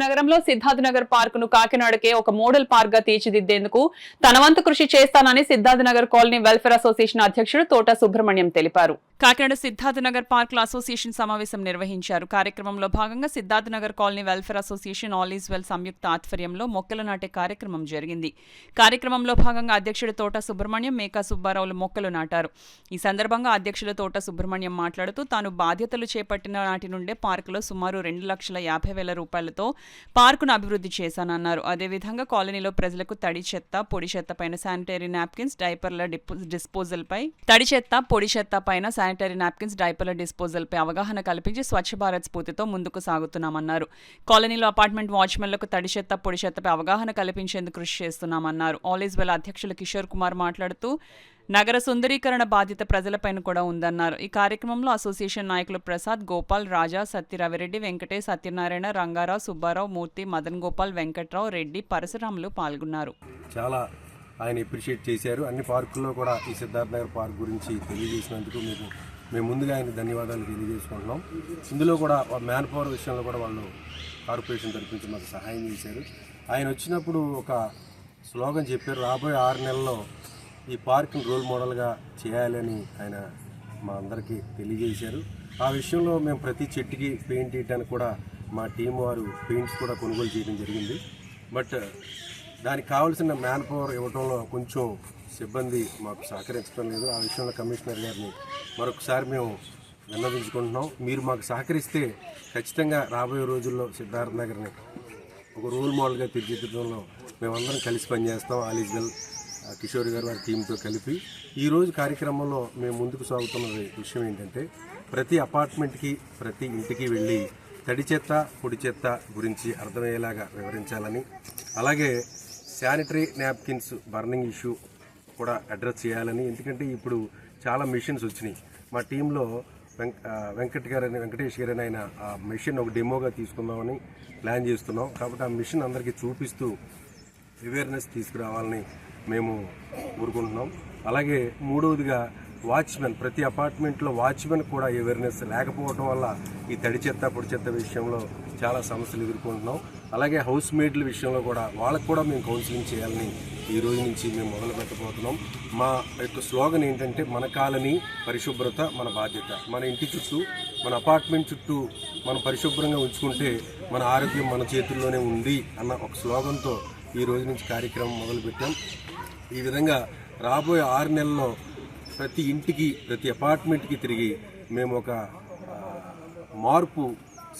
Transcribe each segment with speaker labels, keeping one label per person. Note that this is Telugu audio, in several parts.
Speaker 1: నగరంలో సిద్ధార్థ నగర్ పార్కును కాకినాడకే ఒక మోడల్ పార్క్ గా తీర్చిదిద్దేందుకు తన వంతు కృషి చేస్తానని Siddhartha Nagar colony welfare association అధ్యక్షుడు తోట సుబ్రహ్మణ్యం తెలిపారు. కాకినాడ సిద్ధార్థ నగర్ పార్కుల అసోసియేషన్ సమావేశం నిర్వహించారు. కార్యక్రమంలో భాగంగా Siddhartha Nagar colony welfare association all is well సంయుక్త ఆధ్వర్యంలో మొక్కలు నాటే కార్యక్రమం జరిగింది. కార్యక్రమంలో భాగంగా అధ్యక్షుడు తోట సుబ్రహ్మణ్యం, మేకా సుబ్బారావులు మొక్కలు నాటారు. ఈ సందర్భంగా అధ్యక్షుడు తోట సుబ్రహ్మణ్యం మాట్లాడుతూ తాను బాధ్యతలు చేపట్టిన నాటి నుండే పార్కులో సుమారు 2,50,000 రూపాయలతో పార్కును అభివృద్ధి చేశానన్నారు. అదేవిధంగా కాలనీలో ప్రజలకు తడి చెత్త, పొడి చెత్త పైన శానిటరీ నాప్కిన్స్, డైపర్ల డిస్పోజల్ పై అవగాహన కల్పించి స్వచ్ఛ భారత్ స్ఫూర్తితో ముందుకు సాగుతున్నామన్నారు. కాలనీలో అపార్ట్మెంట్ వాచ్మెన్లకు తడి చెత్త, పొడి చెత్తపై అవగాహన కల్పించేందుకు కృషి చేస్తున్నామన్నారు. ఆల్ ఈజ్ వెల్ అధ్యక్షులు కిషోర్ కుమార్ మాట్లాడుతూ నగర సుందరీకరణ బాధ్యత ప్రజలపైన కూడా ఉందన్నారు. ఈ కార్యక్రమంలో అసోసియేషన్ నాయకులు ప్రసాద్, గోపాల్, రాజా, సత్యరవిరెడ్డి, వెంకటేష్, సత్యనారాయణ, రంగారావు, సుబ్బారావు, మూర్తి, మదన్ గోపాల్, వెంకట్రావు, రెడ్డి, పరశురాములు పాల్గొన్నారు.
Speaker 2: చాలా ఆయన అప్రిషియేట్ చేశారు. అన్ని పార్కుల్లో కూడా ఈ సిద్ధార్థ నగర్ పార్క్ గురించి తెలియజేసినందుకు మేము ముందుగా ఆయన ధన్యవాదాలు తెలియజేసుకుంటున్నాం. ఇందులో కూడా మ్యాన్ పవర్ విషయంలో కూడా వాళ్ళు కార్పొరేషన్ తరఫు నుంచి మాకు సహాయం చేశారు. ఆయన వచ్చినప్పుడు ఒక స్లోగన్ చెప్పారు, రాబోయే 6 నెలల్లో ఈ పార్క్ని రోల్ మోడల్గా చేయాలని ఆయన మా అందరికీ తెలియజేశారు. ఆ విషయంలో మేము ప్రతి చెట్టుకి పెయింట్ వేయడానికి కూడా మా టీం వారు పెయింట్స్ కూడా కొనుగోలు చేయడం జరిగింది. బట్ దానికి కావాల్సిన మ్యాన్ పవర్ ఇవ్వడంలో కొంచెం సిబ్బంది మాకు సహకరించడం లేదు. ఆ విషయంలో కమిషనర్ గారిని మరొకసారి మేము విన్నవించుకుంటున్నాం. మీరు మాకు సహకరిస్తే ఖచ్చితంగా రాబోయే రోజుల్లో సిద్ధార్థ నగర్ని ఒక రోల్ మోడల్గా తీర్చిదిద్దడంలో మేమందరం కలిసి పనిచేస్తాం. ఆల్ ఈజ్ వెల్ కిషోర్ గారు వారి టీంతో కలిపి ఈరోజు కార్యక్రమంలో మేము ముందుకు సాగుతున్న విషయం ఏంటంటే, ప్రతి అపార్ట్మెంట్కి, ప్రతి ఇంటికి వెళ్ళి తడి చెత్త, పొడి చెత్త గురించి అర్థమయ్యేలాగా వివరించాలని, అలాగే శానిటరీ నాప్కిన్స్ బర్నింగ్ ఇష్యూ కూడా అడ్రస్ చేయాలని. ఎందుకంటే ఇప్పుడు చాలా మిషన్స్ వచ్చినాయి. మా టీంలో వెంకటేష్ గారని ఆయన ఆ మిషన్ ఒక డెమోగా తీసుకుందామని ప్లాన్ చేస్తున్నాం. కాబట్టి ఆ మిషన్ అందరికీ చూపిస్తూ అవేర్నెస్ తీసుకురావాలని మేము కోరుకుంటున్నాం. అలాగే మూడవదిగా వాచ్మెన్, ప్రతి అపార్ట్మెంట్లో వాచ్మెన్ కూడా అవేర్నెస్ లేకపోవడం వల్ల ఈ తడి చెత్త, పొడి చెత్త విషయంలో చాలా సమస్యలు ఎదుర్కొంటున్నాం. అలాగే హౌస్ మేడ్ల విషయంలో కూడా వాళ్ళకు కూడా మేము కౌన్సిలింగ్ చేయాలని ఈ రోజు నుంచి మేము మొదలు పెట్టబోతున్నాం. మా యొక్క స్లోగన్ ఏంటంటే, మన కాలనీ పరిశుభ్రత మన బాధ్యత. మన ఇంటి చుట్టూ, మన అపార్ట్మెంట్ చుట్టూ మనం పరిశుభ్రంగా ఉంచుకుంటే మన ఆరోగ్యం మన చేతుల్లోనే ఉంది అన్న ఒక స్లోగన్తో ఈ రోజు నుంచి కార్యక్రమం మొదలుపెట్టాం. ఈ విధంగా రాబోయే 6 నెలల్లో ప్రతి ఇంటికి, ప్రతి అపార్ట్మెంట్కి తిరిగి మేము ఒక మార్పు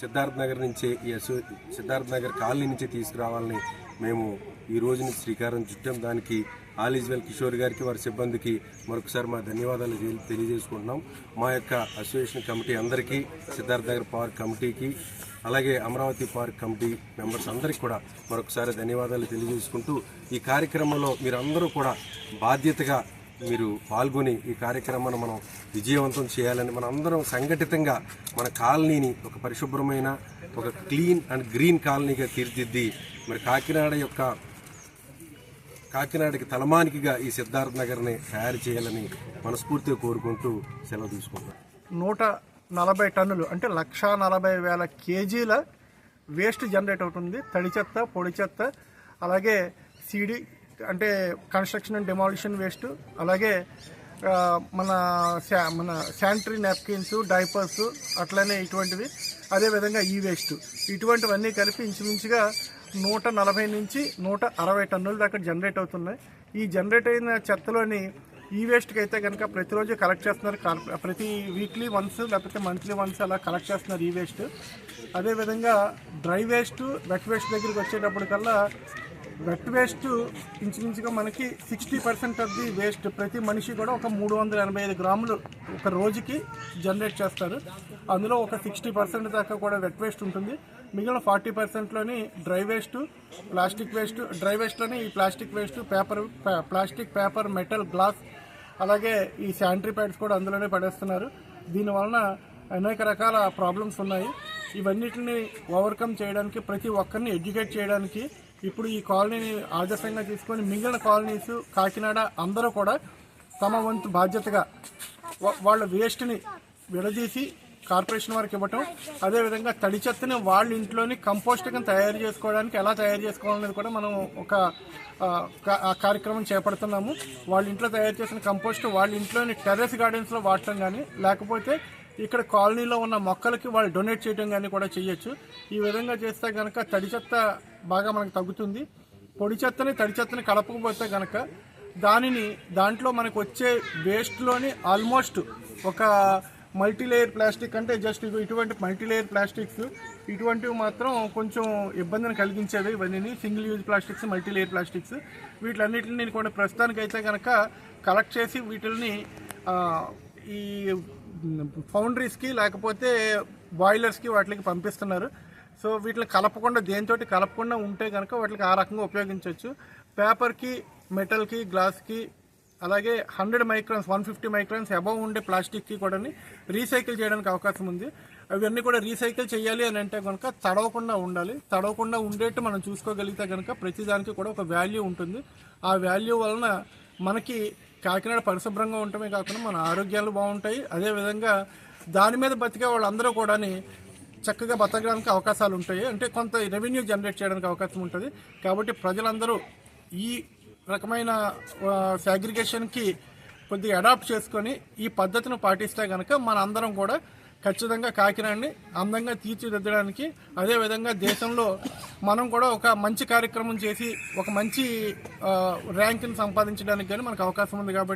Speaker 2: సిద్ధార్థ నగర్ నుంచే, ఈ సిద్ధార్థ నగర్ కాలనీ నుంచే తీసుకురావాలని మేము ఈ రోజు నుంచి శ్రీకారం చుట్టాం. దానికి ఆల్ ఈజ్ వెల్ కిషోర్ గారికి, వారి సిబ్బందికి మరొకసారి మా ధన్యవాదాలు తెలియజేసుకుంటున్నాం. మా యొక్క అసోసియేషన్ కమిటీ అందరికీ, సిద్ధార్థ నగర్ పార్క్ కమిటీకి, అలాగే అమరావతి పార్క్ కమిటీ మెంబర్స్ అందరికీ కూడా మరొకసారి ధన్యవాదాలు తెలియజేసుకుంటూ, ఈ కార్యక్రమంలో మీరందరూ కూడా బాధ్యతగా మీరు పాల్గొని ఈ కార్యక్రమాన్ని మనం విజయవంతం చేయాలని, మన అందరం సంఘటితంగా మన కాలనీని ఒక పరిశుభ్రమైన, ఒక క్లీన్ అండ్ గ్రీన్ కాలనీగా తీర్చిదిద్ది మరి కాకినాడకి తలమానికిగా ఈ సిద్ధార్థ నగర్ని తయారు చేయాలని మనస్ఫూర్తిగా కోరుకుంటూ సెలవు తీసుకుంటాం.
Speaker 3: 140 టన్నులు అంటే 1,40,000 కేజీల వేస్ట్ జనరేట్ అవుతుంది. తడి చెత్త, పొడి చెత్త, అలాగే సీడీ అంటే కన్స్ట్రక్షన్ అండ్ డెమాలిషన్ వేస్ట్, అలాగే మన శానిటరీ నాప్కిన్స్, డైపర్స్, అట్లనే ఇటువంటివి, అదేవిధంగా ఈ వేస్ట్, ఇటువంటివన్నీ కలిపి ఇంచుమించుగా 140 నుంచి 160 టన్నుల దాకా జనరేట్ అవుతున్నాయి. ఈ జనరేట్ అయిన చెత్తలోని ఈ వేస్ట్కి అయితే కనుక ప్రతిరోజు కలెక్ట్ చేస్తున్నారు. ప్రతి వీక్లీ వన్స్ లేకపోతే మంత్లీ వన్స్ అలా కలెక్ట్ చేస్తున్నారు ఈ వేస్ట్. అదేవిధంగా డ్రై వేస్ట్, వెట్ వేస్ట్ దగ్గరికి వచ్చేటప్పటికల్లా వెట్ వేస్ట్ ఇంచుమించుగా మనకి 60% ఆఫ్ ది వేస్ట్ ప్రతి మనిషి కూడా ఒక 385 గ్రాములు ఒక రోజుకి జనరేట్ చేస్తారు. అందులో ఒక 60% దాకా కూడా వెట్ వేస్ట్ ఉంటుంది. మిగిలిన 40%లోని dry waste, plastic waste. Dry వేస్ట్లోని ఈ plastic waste, plastic, paper, metal, glass, అలాగే ఈ శానిటరీ ప్యాడ్స్ కూడా అందులోనే పడేస్తున్నారు. దీనివలన అనేక రకాల ప్రాబ్లమ్స్ ఉన్నాయి. ఇవన్నిటిని ఓవర్కమ్ చేయడానికి, ప్రతి ఒక్కరిని ఎడ్యుకేట్ చేయడానికి ఇప్పుడు ఈ కాలనీని ఆదర్శంగా తీసుకొని మిగిలిన కాలనీస్, కాకినాడ అందరూ కూడా తమ వంతు బాధ్యతగా వాళ్ళ వేస్ట్ని విడదీసి కార్పొరేషన్ వారికి ఇవ్వటం, అదేవిధంగా తడి చెత్తని వాళ్ళ ఇంట్లోని కంపోస్ట్ కింద తయారు చేసుకోవడానికి ఎలా తయారు చేసుకోవాలనేది కూడా మనం ఒక కార్యక్రమం చేపడుతున్నాము. వాళ్ళ ఇంట్లో తయారు చేసిన కంపోస్ట్ వాళ్ళ ఇంట్లోని టెర్రస్ గార్డెన్స్లో వాడటం కానీ, లేకపోతే ఇక్కడ కాలనీలో ఉన్న మొక్కలకి వాళ్ళు డొనేట్ చేయడం కానీ కూడా చేయొచ్చు. ఈ విధంగా చేస్తే కనుక తడి చెత్త బాగా మనకు తగ్గుతుంది. పొడి చెత్తని తడి చెత్తని కలపకపోతే కనుక దాంట్లో మనకు వచ్చే వేస్ట్లోని ఆల్మోస్ట్ ఒక మల్టీలేయర్ ప్లాస్టిక్, అంటే జస్ట్ ఇటువంటి మల్టీలేయర్ ప్లాస్టిక్స్ ఇటువంటివి మాత్రం కొంచెం ఇబ్బందిని కలిగించేవి. ఇవన్నీ single use plastics, multilayer plastics, వీటిలన్నిటిని కూడా ప్రస్తుతానికైతే కనుక కలెక్ట్ చేసి వీటిని ఈ ఫౌండరీస్కి లేకపోతే బాయిలర్స్కి వాటికి పంపిస్తున్నారు. సో వీటిని దేనితోటి కలపకుండా ఉంటే కనుక వాటికి ఆ రకంగా ఉపయోగించవచ్చు. పేపర్కి, మెటల్కి, గ్లాస్కి, అలాగే 100 మైక్రాన్స్ 150 మైక్రాన్స్ అబవ్ ఉండే ప్లాస్టిక్కి కూడా రీసైకిల్ చేయడానికి అవకాశం ఉంది. అవన్నీ కూడా రీసైకిల్ చేయాలి అని అంటే కనుక తడవకుండా ఉండాలి. తడవకుండా ఉండేట్టు మనం చూసుకోగలిగితే కనుక ప్రతిదానికి కూడా ఒక వాల్యూ ఉంటుంది. ఆ వాల్యూ వలన మనకి కాకినాడ పరిశుభ్రంగా ఉండటమే కాకుండా మన ఆరోగ్యాలు బాగుంటాయి. అదేవిధంగా దాని మీద బతికే వాళ్ళందరూ కూడా చక్కగా బతకడానికి అవకాశాలు ఉంటాయి. అంటే కొంత రెవెన్యూ జనరేట్ చేయడానికి అవకాశం ఉంటుంది. కాబట్టి ప్రజలందరూ ఈ రకమైన సాగ్రిగేషన్కి కొద్దిగా అడాప్ట్ చేసుకొని ఈ పద్ధతిని పాటిస్తే కనుక మన అందరం కూడా ఖచ్చితంగా కాకినాడని అందంగా తీర్చిదిద్దడానికి, అదేవిధంగా దేశంలో మనం కూడా ఒక మంచి కార్యక్రమం చేసి ఒక మంచి ర్యాంక్ని సంపాదించడానికి కానీ మనకు అవకాశం ఉంది. కాబట్టి